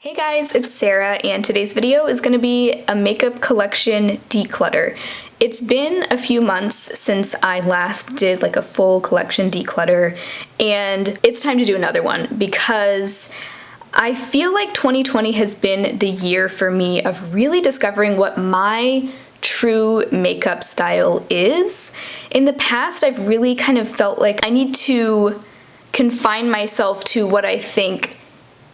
Hey guys, it's Sarah, and today's video is going to be a makeup collection declutter. It's been a few months since I last did like a full collection declutter, and it's time to do another one because I feel like 2020 has been the year for me of really discovering what my true makeup style is. In the past, I've really kind of felt like I need to confine myself to what I think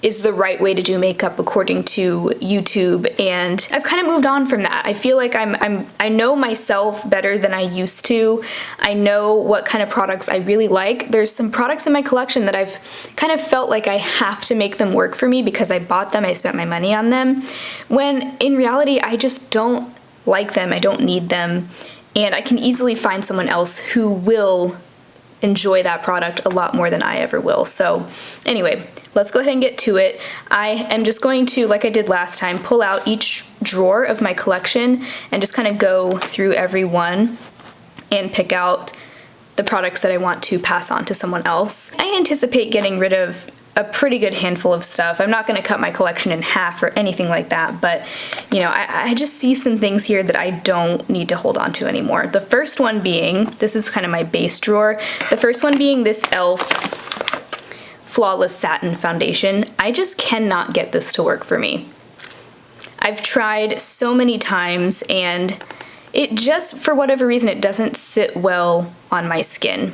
is the right way to do makeup according to YouTube, and I've kind of moved on from that. I feel like I know myself better than I used to. I know what kind of products I really like. There's some products in my collection that I've kind of felt like I have to make them work for me because I bought them, I spent my money on them, when in reality I just don't like them, I don't need them, and I can easily find someone else who will enjoy that product a lot more than I ever will. So anyway, let's go ahead and get to it. I am just going to, like I did last time, pull out each drawer of my collection and just kind of go through every one and pick out the products that I want to pass on to someone else. I anticipate getting rid of a pretty good handful of stuff. I'm not going to cut my collection in half or anything like that, but you know, I just see some things here that I don't need to hold on to anymore. The first one being, this is kind of my base drawer, the first one being this e.l.f. Flawless Satin Foundation. I just cannot get this to work for me. I've tried so many times and it just, for whatever reason, it doesn't sit well on my skin.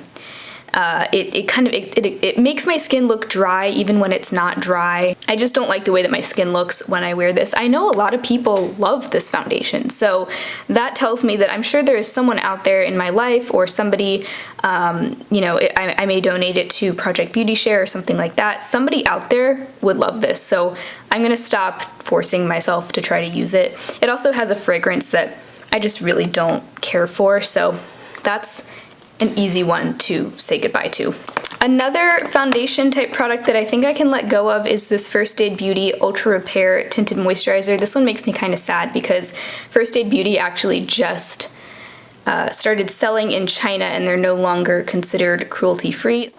It makes my skin look dry even when it's not dry. I just don't like the way that my skin looks when I wear this. I know a lot of people love this foundation, so that tells me that I'm sure there is someone out there in my life or somebody, you know, I may donate it to Project Beauty Share or something like that. Somebody out there would love this, so I'm gonna stop forcing myself to try to use it. It also has a fragrance that I just really don't care for, so that's an easy one to say goodbye to. Another foundation type product that I think I can let go of is this First Aid Beauty Ultra Repair Tinted Moisturizer. This one makes me kind of sad because First Aid Beauty actually just started selling in China and they're no longer considered cruelty-free.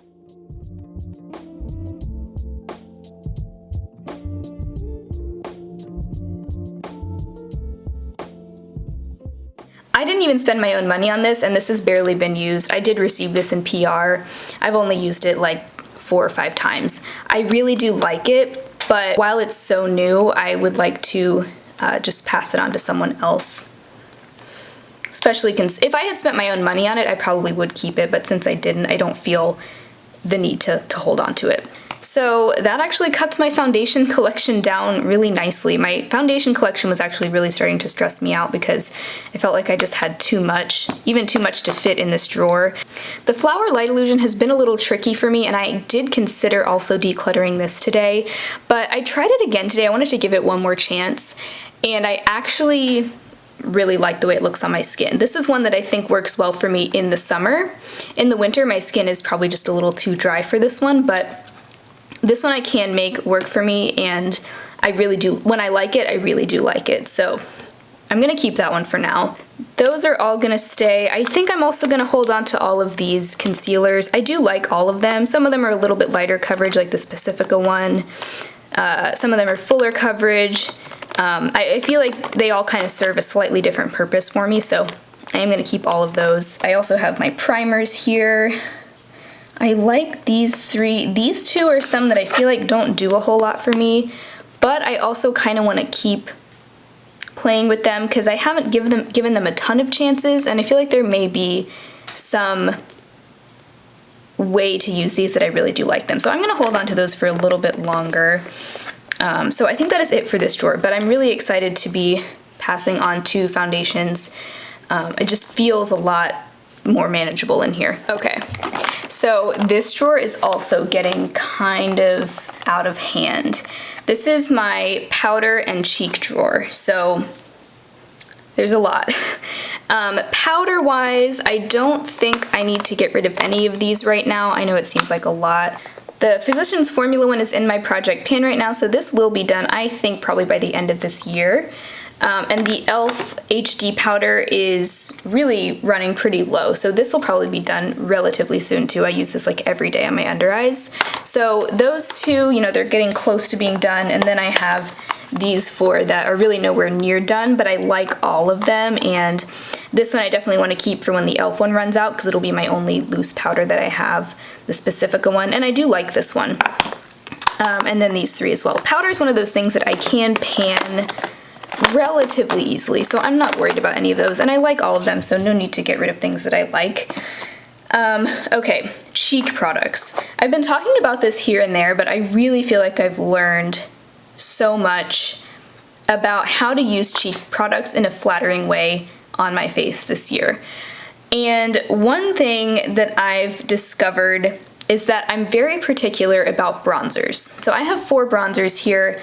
I didn't even spend my own money on this, and this has barely been used. I did receive this in PR. I've only used it like 4 or 5 times. I really do like it, but while it's so new, I would like to just pass it on to someone else. Especially if I had spent my own money on it, I probably would keep it, but since I didn't, I don't feel the need to hold on to it. So that actually cuts my foundation collection down really nicely. My foundation collection was actually really starting to stress me out because I felt like I just had too much, even too much to fit in this drawer. The Flower Light Illusion has been a little tricky for me, and I did consider also decluttering this today, but I tried it again today. I wanted to give it one more chance, and I actually really like the way it looks on my skin. This is one that I think works well for me in the summer. In the winter, my skin is probably just a little too dry for this one, but this one I can make work for me, and I really do, when I like it, I really do like it. So I'm gonna keep that one for now. Those are all gonna stay. I think I'm also gonna hold on to all of these concealers. I do like all of them. Some of them are a little bit lighter coverage, like this Pacifica one. Some of them are fuller coverage. I feel like they all kind of serve a slightly different purpose for me, so I am gonna keep all of those. I also have my primers here. I like these 3. These 2 are some that I feel like don't do a whole lot for me, but I also kind of want to keep playing with them because I haven't given them a ton of chances, and I feel like there may be some way to use these that I really do like them. So I'm going to hold on to those for a little bit longer. So I think that is it for this drawer, but I'm really excited to be passing on 2 foundations. It just feels a lot more manageable in here. Okay. So this drawer is also getting kind of out of hand. This is my powder and cheek drawer, so there's a lot. Powder wise, I don't think I need to get rid of any of these right now. I know it seems like a lot. The Physicians Formula one is in my project pan right now, so this will be done, I think, probably by the end of this year. And the e.l.f. HD powder is really running pretty low, so this will probably be done relatively soon too. I use this like every day on my under eyes. So those two, you know, they're getting close to being done, and then I have these four that are really nowhere near done, but I like all of them, and this one I definitely want to keep for when the e.l.f. one runs out, because it'll be my only loose powder that I have, the Specifica one, and I do like this one. And then these three as well. Powder is one of those things that I can pan relatively easily, so I'm not worried about any of those, and I like all of them, so no need to get rid of things that I like. Okay, cheek products. I've been talking about this here and there, but I really feel like I've learned so much about how to use cheek products in a flattering way on my face this year. And one thing that I've discovered is that I'm very particular about bronzers. So I have 4 bronzers here.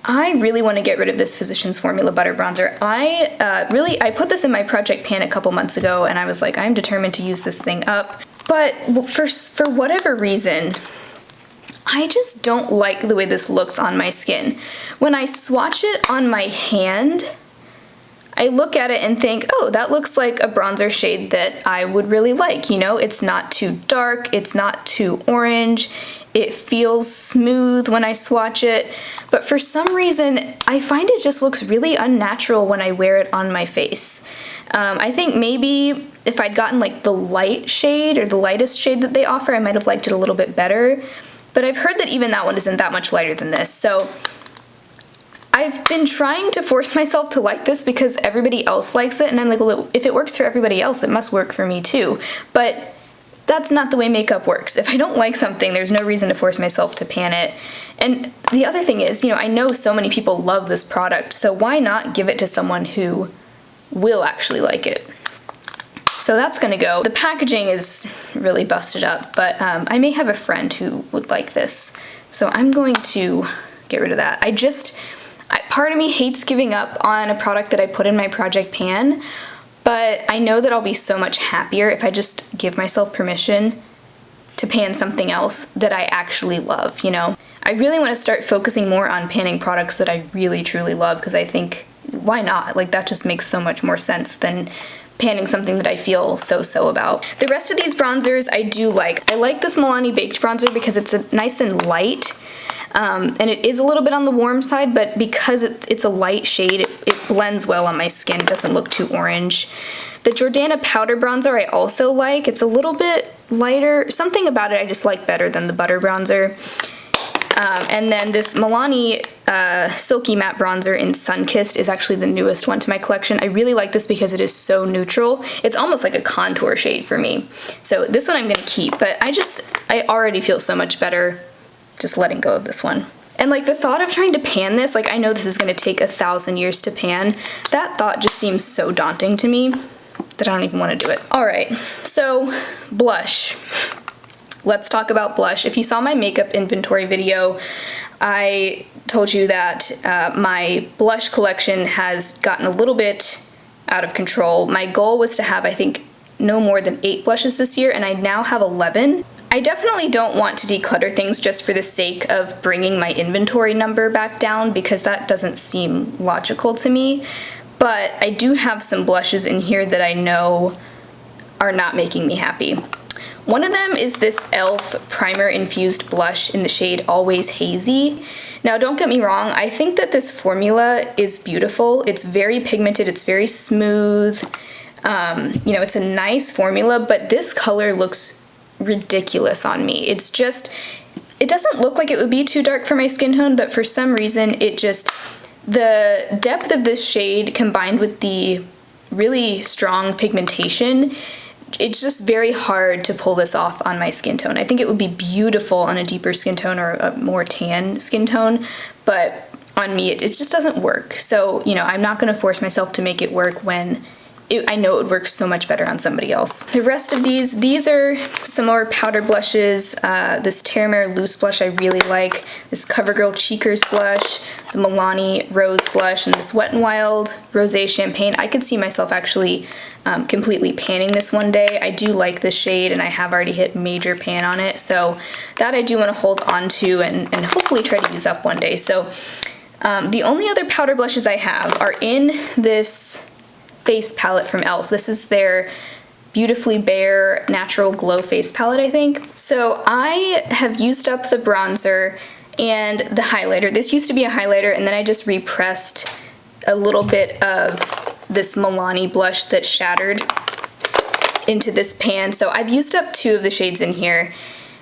I really want to get rid of this Physicians Formula Butter Bronzer. I put this in my project pan a couple months ago, and I was like, I'm determined to use this thing up. But for whatever reason, I just don't like the way this looks on my skin. When I swatch it on my hand, I look at it and think, oh, that looks like a bronzer shade that I would really like. You know, it's not too dark, it's not too orange, it feels smooth when I swatch it, but for some reason, I find it just looks really unnatural when I wear it on my face. I think maybe if I'd gotten like the light shade or the lightest shade that they offer, I might have liked it a little bit better, but I've heard that even that one isn't that much lighter than this, so I've been trying to force myself to like this because everybody else likes it, and I'm like, well, if it works for everybody else, it must work for me too. But that's not the way makeup works. If I don't like something, there's no reason to force myself to pan it. And the other thing is, you know, I know so many people love this product, so why not give it to someone who will actually like it? So that's gonna go. The packaging is really busted up, but I may have a friend who would like this, so I'm going to get rid of that. Part of me hates giving up on a product that I put in my project pan, but I know that I'll be so much happier if I just give myself permission to pan something else that I actually love, you know? I really want to start focusing more on panning products that I really truly love, because I think, why not? Like, that just makes so much more sense than panning something that I feel so about. The rest of these bronzers I do like. I like this Milani Baked Bronzer because it's nice and light. And it is a little bit on the warm side, but because it's a light shade, it blends well on my skin. It doesn't look too orange. The Jordana Powder Bronzer I also like. It's a little bit lighter. Something about it I just like better than the Butter Bronzer. And then this Milani Silky Matte Bronzer in Sunkissed is actually the newest one to my collection. I really like this because it is so neutral. It's almost like a contour shade for me. So this one I'm gonna keep, but I already feel so much better just letting go of this one. And like the thought of trying to pan this, like I know this is gonna take 1,000 years to pan, that thought just seems so daunting to me that I don't even wanna do it. All right, so blush. Let's talk about blush. If you saw my makeup inventory video, I told you that my blush collection has gotten a little bit out of control. My goal was to have, I think, no more than 8 blushes this year, and I now have 11. I definitely don't want to declutter things just for the sake of bringing my inventory number back down, because that doesn't seem logical to me, but I do have some blushes in here that I know are not making me happy. One of them is this e.l.f. Primer-Infused Blush in the shade Always Hazy. Now, don't get me wrong, I think that this formula is beautiful. It's very pigmented, it's very smooth. You know, it's a nice formula, but this color looks ridiculous on me. It doesn't look like it would be too dark for my skin tone, but for some reason the depth of this shade combined with the really strong pigmentation, it's just very hard to pull this off on my skin tone. I think it would be beautiful on a deeper skin tone or a more tan skin tone, but on me it just doesn't work. So, you know, I'm not gonna force myself to make it work when I know it would work so much better on somebody else. The rest of these are some more powder blushes. This Terramere Loose Blush I really like. This CoverGirl Cheekers Blush, the Milani Rose Blush, and this Wet n Wild Rosé Champagne. I could see myself actually completely panning this one day. I do like this shade, and I have already hit major pan on it, so that I do want to hold on to and hopefully try to use up one day. So The only other powder blushes I have are in this face palette from e.l.f. This is their Beautifully Bare Natural Glow face palette, I think. So I have used up the bronzer and the highlighter. This used to be a highlighter, and then I just repressed a little bit of this Milani blush that shattered into this pan. So I've used up 2 of the shades in here.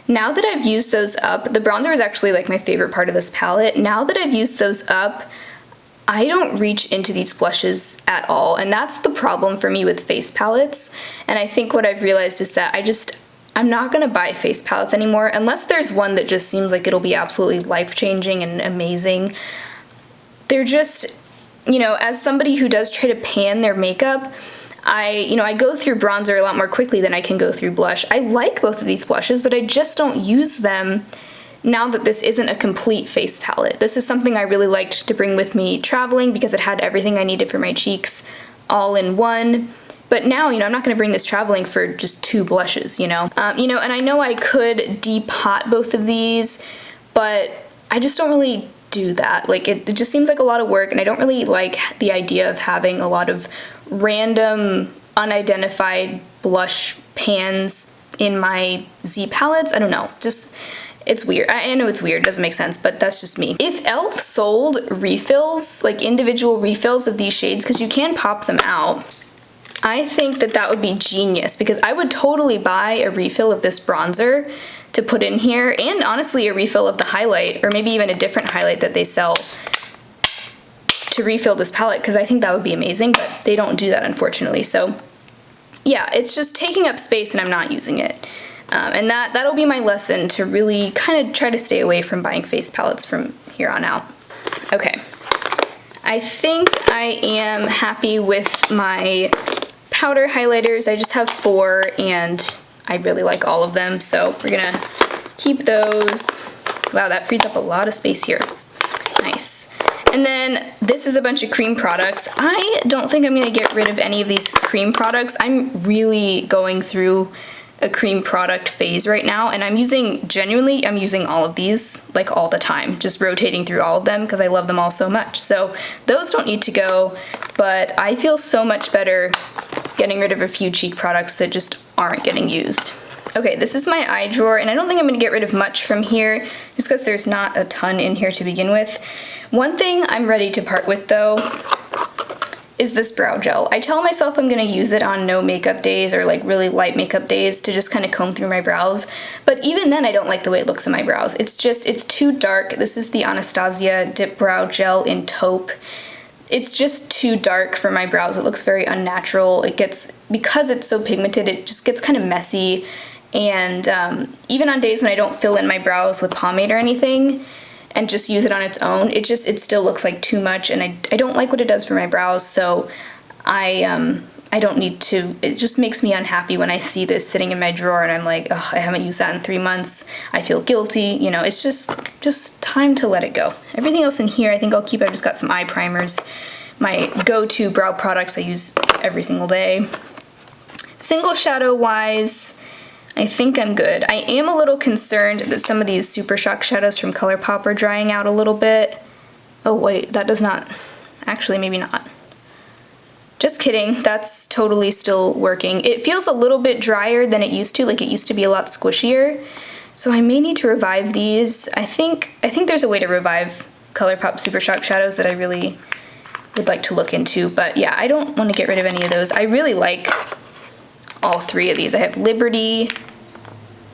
Now that I've used those up, the bronzer is actually like my favorite part of this palette. Now that I've used those up, I don't reach into these blushes at all, and that's the problem for me with face palettes. And I think what I've realized is that I'm not gonna buy face palettes anymore unless there's one that just seems like it'll be absolutely life-changing and amazing. They're just, you know, as somebody who does try to pan their makeup, I go through bronzer a lot more quickly than I can go through blush. I like both of these blushes, but I just don't use them now that this isn't a complete face palette. This is something I really liked to bring with me traveling because it had everything I needed for my cheeks all in one. But now, I'm not gonna bring this traveling for just 2 blushes, and I know I could depot both of these, but I just don't really do that. Like, it just seems like a lot of work, and I don't really like the idea of having a lot of random, unidentified blush pans in my Z palettes. I don't know, it's weird. I know it's weird, it doesn't make sense, but that's just me. If e.l.f. sold refills, like individual refills of these shades, because you can pop them out, I think that would be genius, because I would totally buy a refill of this bronzer to put in here, and honestly a refill of the highlight, or maybe even a different highlight that they sell to refill this palette, because I think that would be amazing, but they don't do that, unfortunately. So yeah, it's just taking up space and I'm not using it. And that'll be my lesson, to really kind of try to stay away from buying face palettes from here on out. Okay, I think I am happy with my powder highlighters. I just have 4 and I really like all of them, so we're gonna keep those. Wow, that frees up a lot of space here. Nice. And then this is a bunch of cream products. I don't think I'm gonna get rid of any of these cream products. I'm really going through a cream product phase right now, and I'm using all of these like all the time, just rotating through all of them because I love them all so much. So those don't need to go, but I feel so much better getting rid of a few cheek products that just aren't getting used. Okay, this is my eye drawer, and I don't think I'm gonna get rid of much from here just because there's not a ton in here to begin with. One thing I'm ready to part with though is this brow gel. I tell myself I'm gonna use it on no makeup days or like really light makeup days to just kind of comb through my brows, but even then I don't like the way it looks on my brows. It's too dark. This is the Anastasia DIPBROW Gel in Taupe. It's just too dark for my brows. It looks very unnatural. Because it's so pigmented, it just gets kind of messy, and even on days when I don't fill in my brows with pomade or anything, and just use it on its own, it still looks like too much, and I don't like what it does for my brows, so I don't need to. It just makes me unhappy when I see this sitting in my drawer and I'm like, ugh, I haven't used that in 3 months. I feel guilty, it's just time to let it go. Everything else in here I think I'll keep. I've just got some eye primers, my go-to brow products I use every single day. Single shadow wise, I think I'm good. I am a little concerned that some of these Super Shock shadows from ColourPop are drying out a little bit. Oh wait, that does not. Actually, maybe not. Just kidding, that's totally still working. It feels a little bit drier than it used to, like it used to be a lot squishier. So I may need to revive these. I think there's a way to revive ColourPop Super Shock shadows that I really would like to look into, but yeah, I don't want to get rid of any of those. I really like all 3 of these. I have Liberty,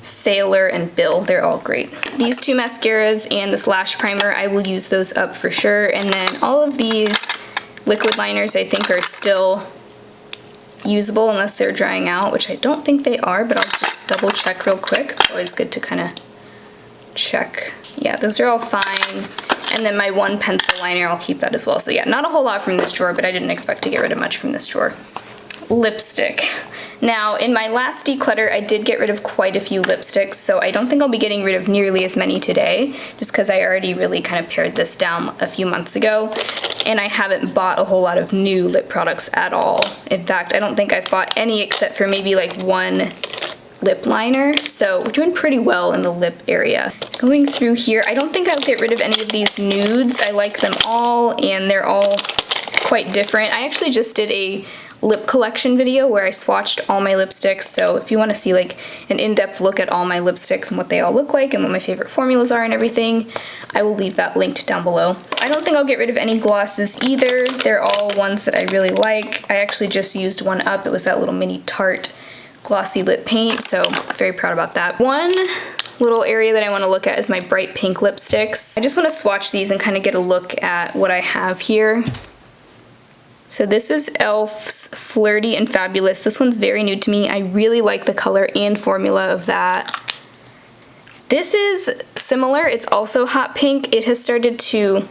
Sailor, and Bill. They're all great. These 2 mascaras and this lash primer, I will use those up for sure. And then all of these liquid liners I think are still usable unless they're drying out, which I don't think they are, but I'll just double check real quick. It's always good to kind of check. Yeah, those are all fine. And then my 1 pencil liner, I'll keep that as well. So yeah, not a whole lot from this drawer, but I didn't expect to get rid of much from this drawer. Lipstick. Now, in my last declutter, I did get rid of quite a few lipsticks, so I don't think I'll be getting rid of nearly as many today, just because I already really kind of pared this down a few months ago, and I haven't bought a whole lot of new lip products at all. In fact, I don't think I've bought any except for maybe like 1 lip liner, so we're doing pretty well in the lip area. Going through here, I don't think I'll get rid of any of these nudes. I like them all, and they're all quite different. I actually just did a lip collection video where I swatched all my lipsticks, so if you want to see like an in-depth look at all my lipsticks and what they all look like and what my favorite formulas are and everything, I will leave that linked down below. I don't think I'll get rid of any glosses either. They're all ones that I really like. I actually just used one up. It was that little mini Tarte glossy lip paint, so I'm very proud about that. One little area that I want to look at is my bright pink lipsticks. I just want to swatch these and kind of get a look at what I have here. So this is e.l.f.'s Flirty and Fabulous. This one's very new to me. I really like the color and formula of that. This is similar. It's also hot pink. It has started to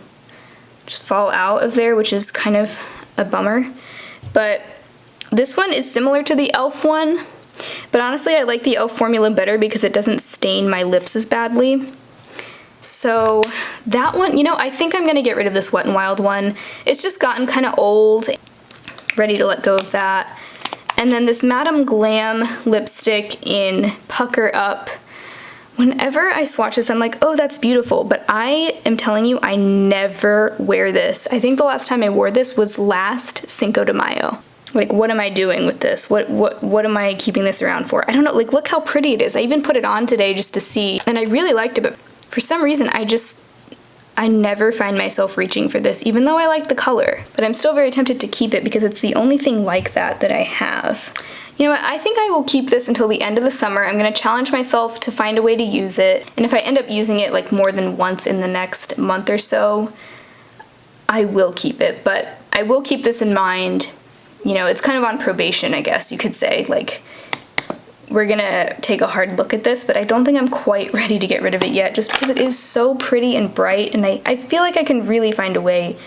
just fall out of there, which is kind of a bummer. But this one is similar to the e.l.f. one. But honestly, I like the e.l.f. formula better because it doesn't stain my lips as badly. So that one, you know, I think I'm gonna get rid of this Wet n Wild one. It's just gotten kind of old. Ready to let go of that. And then this Madame Glam lipstick in Pucker Up. Whenever I swatch this, I'm like, oh, that's beautiful. But I am telling you, I never wear this. I think the last time I wore this was last Cinco de Mayo. Like, what am I doing with this? What am I keeping this around for? I don't know, like, look how pretty it is. I even put it on today just to see, and I really liked it, but for some reason, I never find myself reaching for this, even though I like the color. But I'm still very tempted to keep it because it's the only thing like that I have. You know what, I think I will keep this until the end of the summer. I'm gonna challenge myself to find a way to use it, and if I end up using it like more than once in the next month or so, I will keep it, but I will keep this in mind. You know, it's kind of on probation, I guess you could say. Like, we're gonna take a hard look at this, but I don't think I'm quite ready to get rid of it yet, just because it is so pretty and bright, and I feel like I can really find a way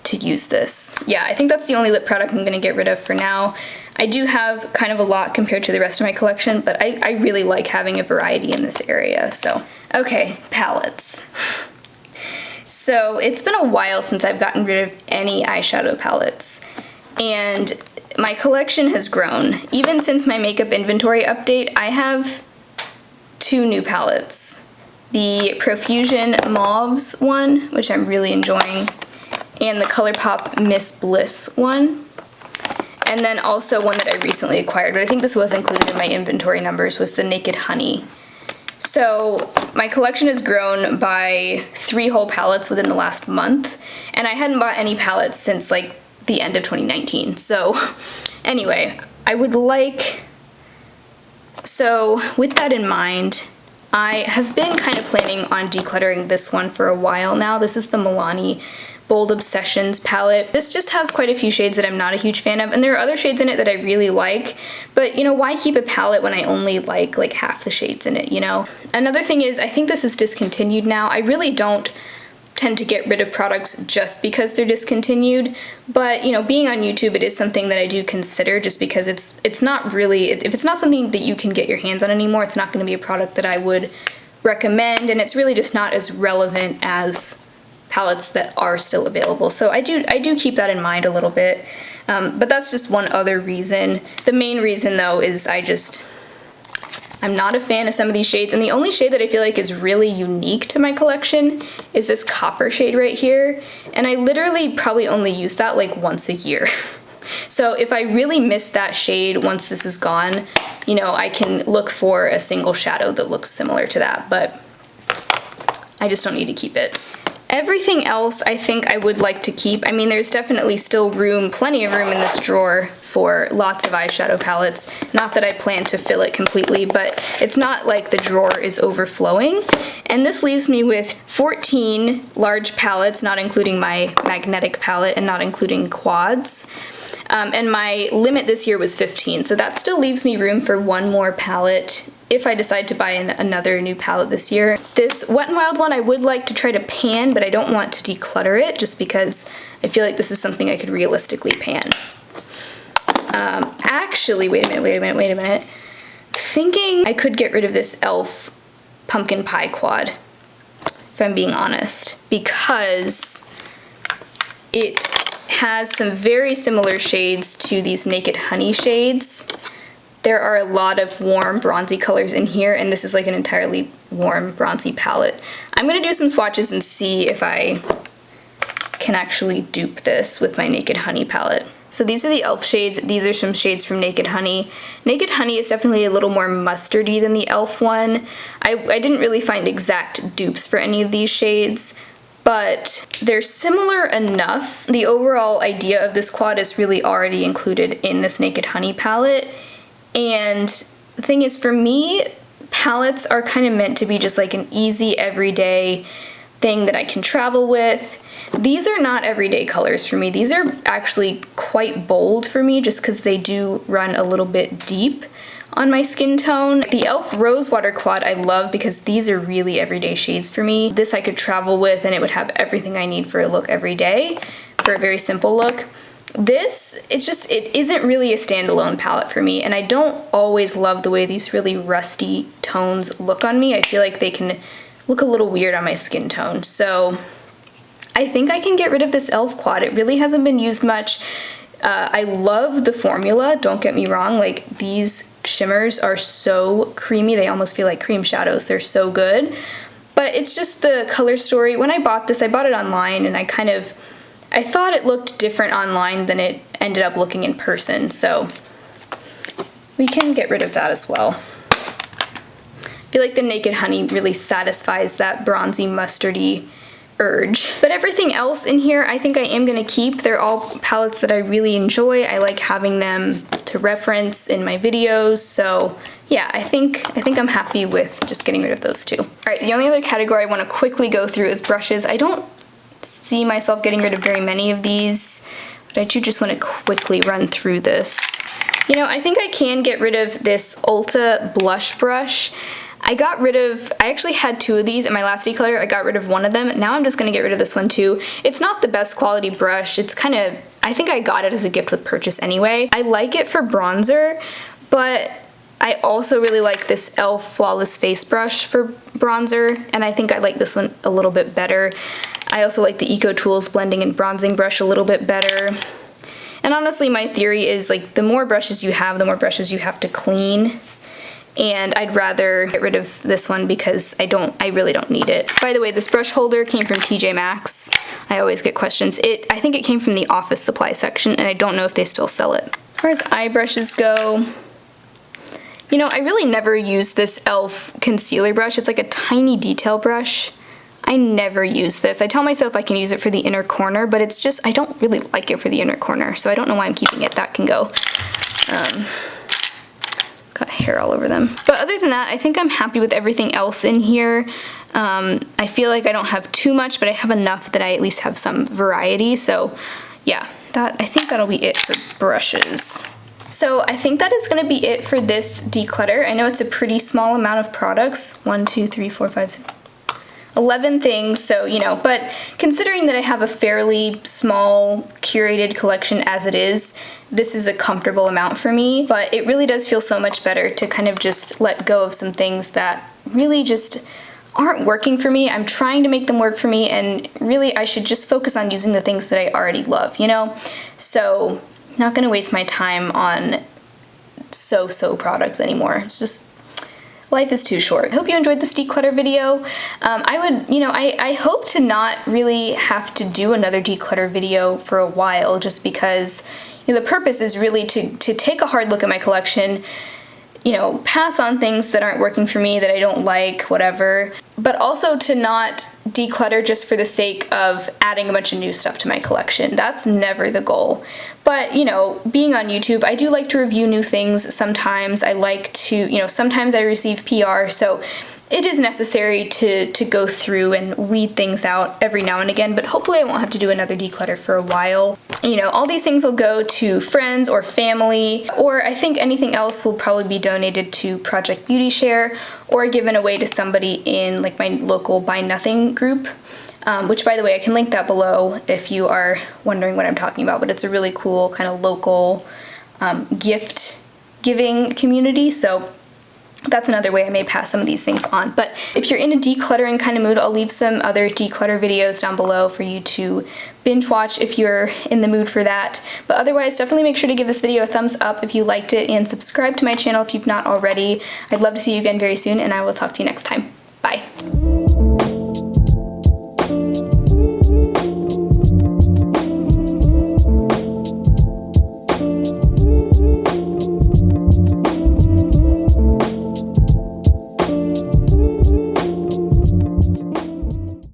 to use this. Yeah, I think that's the only lip product I'm gonna get rid of for now. I do have kind of a lot compared to the rest of my collection, but I really like having a variety in this area, so. Okay, palettes. So it's been a while since I've gotten rid of any eyeshadow palettes. And my collection has grown. Even since my makeup inventory update, I have 2 new palettes. The Profusion Mauves one, which I'm really enjoying, and the ColourPop Miss Bliss one. And then also one that I recently acquired, but I think this was included in my inventory numbers, was the Naked Honey. So my collection has grown by 3 whole palettes within the last month, and I hadn't bought any palettes since like the end of 2019. So anyway, I would like, so with that in mind, I have been kind of planning on decluttering this one for a while now. This is the Milani Bold Obsessions palette. This just has quite a few shades that I'm not a huge fan of, and there are other shades in it that I really like, but you know, why keep a palette when I only like half the shades in it, you know? Another thing is, I think this is discontinued now. I really don't tend to get rid of products just because they're discontinued, but you know, being on YouTube, it is something that I do consider, just because it's not really, if it's not something that you can get your hands on anymore, it's not going to be a product that I would recommend, and it's really just not as relevant as palettes that are still available. So I do keep that in mind a little bit, but that's just one other reason. The main reason though is I'm not a fan of some of these shades, and the only shade that I feel like is really unique to my collection is this copper shade right here, and I literally probably only use that like once a year. So if I really miss that shade once this is gone, you know, I can look for a single shadow that looks similar to that, but I just don't need to keep it. Everything else I think I would like to keep. I mean, there's definitely still room, plenty of room in this drawer for lots of eyeshadow palettes. Not that I plan to fill it completely, but it's not like the drawer is overflowing. And this leaves me with 14 large palettes, not including my magnetic palette and not including quads. And my limit this year was 15, so that still leaves me room for one more palette if I decide to buy another new palette this year. This Wet n Wild one I would like to try to pan, but I don't want to declutter it just because I feel like this is something I could realistically pan. Actually, wait a minute. Thinking I could get rid of this e.l.f. Pumpkin Pie Quad, if I'm being honest, because it has some very similar shades to these Naked Honey shades, there are a lot of warm bronzy colors in here, and this is like an entirely warm bronzy palette. I'm gonna do some swatches and see if I can actually dupe this with my Naked Honey palette. So these are the e.l.f. shades. These are some shades from Naked Honey. Naked Honey is definitely a little more mustardy than the e.l.f. one. I didn't really find exact dupes for any of these shades, but they're similar enough. The overall idea of this quad is really already included in this Naked Honey palette. And the thing is, for me, palettes are kind of meant to be just like an easy everyday thing that I can travel with. These are not everyday colors for me. These are actually quite bold for me just because they do run a little bit deep on my skin tone. The e.l.f. Rose Water Quad I love because these are really everyday shades for me. This I could travel with and it would have everything I need for a look every day, for a very simple look. This, it isn't really a standalone palette for me, and I don't always love the way these really rusty tones look on me. I feel like they can look a little weird on my skin tone. So I think I can get rid of this e.l.f. quad. It really hasn't been used much. I love the formula, don't get me wrong. Like, these shimmers are so creamy. They almost feel like cream shadows. They're so good. But it's just the color story. When I bought this, I bought it online, and I thought it looked different online than it ended up looking in person. So we can get rid of that as well. I feel like the Naked Honey really satisfies that bronzy mustardy urge. But everything else in here I think I am gonna keep. They're all palettes that I really enjoy. I like having them to reference in my videos. So yeah, I think I'm happy with just getting rid of those two. All right, the only other category I wanna quickly go through is brushes. I don't see myself getting rid of very many of these, but I do just wanna quickly run through this. You know, I think I can get rid of this Ulta blush brush. I actually had two of these in my last declutter. I got rid of one of them. Now I'm just gonna get rid of this one too. It's not the best quality brush. It's kind of, I think I got it as a gift with purchase anyway. I like it for bronzer, but I also really like this e.l.f. Flawless Face Brush for bronzer, and I think I like this one a little bit better. I also like the Eco Tools Blending and Bronzing Brush a little bit better. And honestly, my theory is, like, the more brushes you have, the more brushes you have to clean. And I'd rather get rid of this one because I really don't need it. By the way, this brush holder came from TJ Maxx. I always get questions. I think it came from the office supply section, and I don't know if they still sell it. As far as eye brushes go, you know, I really never use this e.l.f. concealer brush. It's like a tiny detail brush. I never use this. I tell myself I can use it for the inner corner, but it's just, I don't really like it for the inner corner, so I don't know why I'm keeping it. That can go. Got hair all over them. But other than that, I think I'm happy with everything else in here. I feel like I don't have too much, but I have enough that I at least have some variety. So yeah, I think that'll be it for brushes. So I think that is gonna be it for this declutter. I know it's a pretty small amount of products. 1, 2, 3, 4, 5, 6, 11 things, so, you know, but considering that I have a fairly small curated collection as it is, this is a comfortable amount for me, but it really does feel so much better to kind of just let go of some things that really just aren't working for me. I'm trying to make them work for me, and really I should just focus on using the things that I already love, you know? So, not gonna waste my time on so products anymore. It's just, life is too short. I hope you enjoyed this declutter video. I hope to not really have to do another declutter video for a while, just because, you know, the purpose is really to take a hard look at my collection, you know, pass on things that aren't working for me, that I don't like, whatever, but also to not declutter just for the sake of adding a bunch of new stuff to my collection. That's never the goal. But, you know, being on YouTube, I do like to review new things sometimes. I like to, you know, sometimes I receive PR, so it is necessary to go through and weed things out every now and again, but hopefully I won't have to do another declutter for a while. You know, all these things will go to friends or family, or I think anything else will probably be donated to Project Beauty Share or given away to somebody in like my local Buy Nothing group, which, by the way, I can link that below if you are wondering what I'm talking about, but it's a really cool kind of local gift giving community, so that's another way I may pass some of these things on. But if you're in a decluttering kind of mood, I'll leave some other declutter videos down below for you to binge watch if you're in the mood for that. But otherwise, definitely make sure to give this video a thumbs up if you liked it, and subscribe to my channel if you've not already. I'd love to see you again very soon, and I will talk to you next time. Bye.